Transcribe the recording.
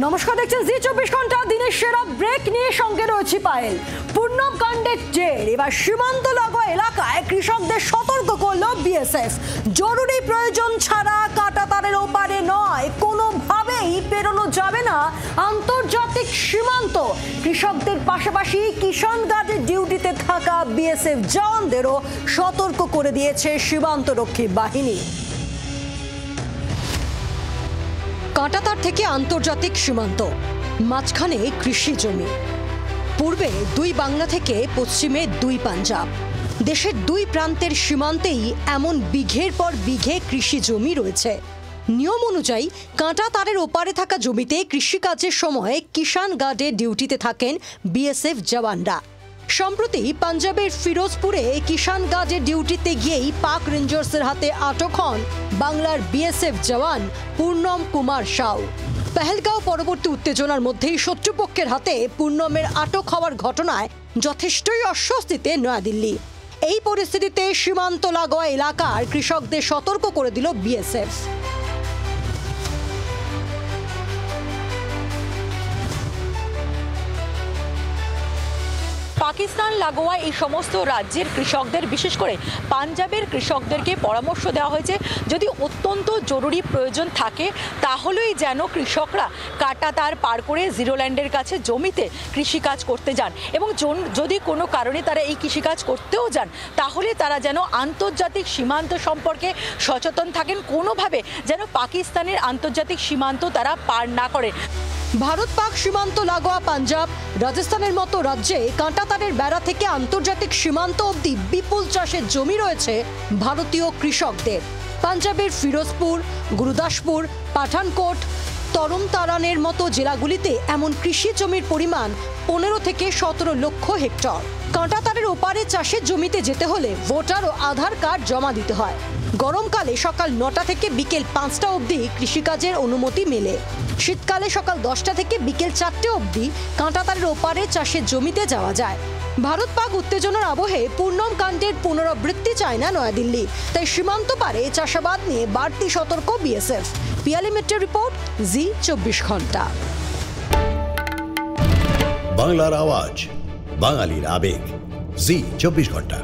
নমস্কার, দেখছেন জি 24 ঘন্টা দিনের সেরা ব্রেক নিয়ে সঙ্গে রয়েছে পায়েল। পূর্ণম কাণ্ডের জের এবার সীমান্ত লাগোয়া এলাকায় কৃষকদের সতর্ক করল বিএসএফ। জরুরি প্রয়োজন ছাড়া কাঁটাতারের ওপারে নয়, কোনোভাবেই পেরোনো যাবে না আন্তর্জাতিক সীমান্ত। কৃষকদের পাশাপাশি কিষাণ গার্ডের ডিউটিতে থাকা বিএসএফ জওয়ানদেরও সতর্ক করে দিয়েছে সীমান্তরক্ষী বাহিনী। কাঁটাতার থেকে আন্তর্জাতিক সীমান্ত, মাঝখানে কৃষি জমি। পূর্বে দুই বাংলা থেকে পশ্চিমে দুই পাঞ্জাব। দেশের দুই প্রান্তের সীমান্তেই এমন বিঘের পর বিঘে কৃষি জমি রয়েছে। নিয়ম অনুযায়ী কাঁটাতারের ওপারে থাকা জমিতে কৃষিকাজের সময় কিষাণ গার্ডে ডিউটিতে থাকেন বিএসএফ জওয়ানরা। সম্প্রতি পাঞ্জাবের ফিরোজপুরে কিষাণ গার্ডের ডিউটিতে গিয়েই পাক রেঞ্জার্সের হাতে আটক হন বাংলার বিএসএফ জওয়ান পূর্ণম কুমার সাউ। পেহেলগাঁও পরবর্তী উত্তেজনার মধ্যেই শত্রুপক্ষের হাতে পূর্ণমের আটক হওয়ার ঘটনায় যথেষ্টই অস্বস্তিতে নয়াদিল্লি। এই পরিস্থিতিতে সীমান্ত লাগোয়া এলাকার কৃষকদের সতর্ক করে দিল বিএসএফ। পাকিস্তান লাগোয়া এই সমস্ত রাজ্যের কৃষকদের, বিশেষ করে পাঞ্জাবের কৃষকদেরকে পরামর্শ দেওয়া হয়েছে যদি অত্যন্ত জরুরি প্রয়োজন থাকে তাহলেই যেন কৃষকরা কাঁটাতার পার করে জিরোল্যান্ডের কাছে জমিতে কৃষিকাজ করতে যান, এবং যদি কোনো কারণে তারা এই কৃষিকাজ করতেও যান তাহলে তারা যেন আন্তর্জাতিক সীমান্ত সম্পর্কে সচেতন থাকেন, কোনোভাবে যেন পাকিস্তানের আন্তর্জাতিক সীমান্ত তারা পার না করে। ভারত পাক সীমান্ত লাগোয়া পাঞ্জাব, রাজস্থানের মতো রাজ্যে কাঁটাতারের বেড়া থেকে আন্তর্জাতিক সীমান্ত অবধি বিপুল চাষের জমি রয়েছে ভারতীয় কৃষকদের। পাঞ্জাবের ফিরোজপুর, গুরুদাসপুর, পাঠানকোট, তরমতারানের মতো জেলাগুলিতে এমন কৃষি জমির পরিমাণ 15 থেকে 17 লক্ষ হেক্টর। কাঁটাতারের ওপারে চাষের জমিতে যেতে হলে ভোটার ও আধার কার্ড জমা দিতে হয়। গরমকালে সকাল 9টা থেকে বিকেল 5টা অবধি কৃষিকাজের অনুমতি মেলে। শীতকালে সকাল 10টা থেকে বিকেল 4টে অবধি কাঁটাতারের ওপারে চাষের জমিতে যাওয়া যায়। ভারত পাক উত্তেজনার আবহে পূর্ণম কাণ্ডের পুনরাবৃত্তি চায় না নয়াদিল্লি, তাই সীমান্ত পারে চাষাবাদ নিয়ে বাড়তি সতর্ক বিএসএফ। পিয়ালি মিত্রের রিপোর্ট, জি 24 ঘন্টা। বাংলার আওয়াজ, বাঙালির আবেগ, জি 24 ঘন্টা।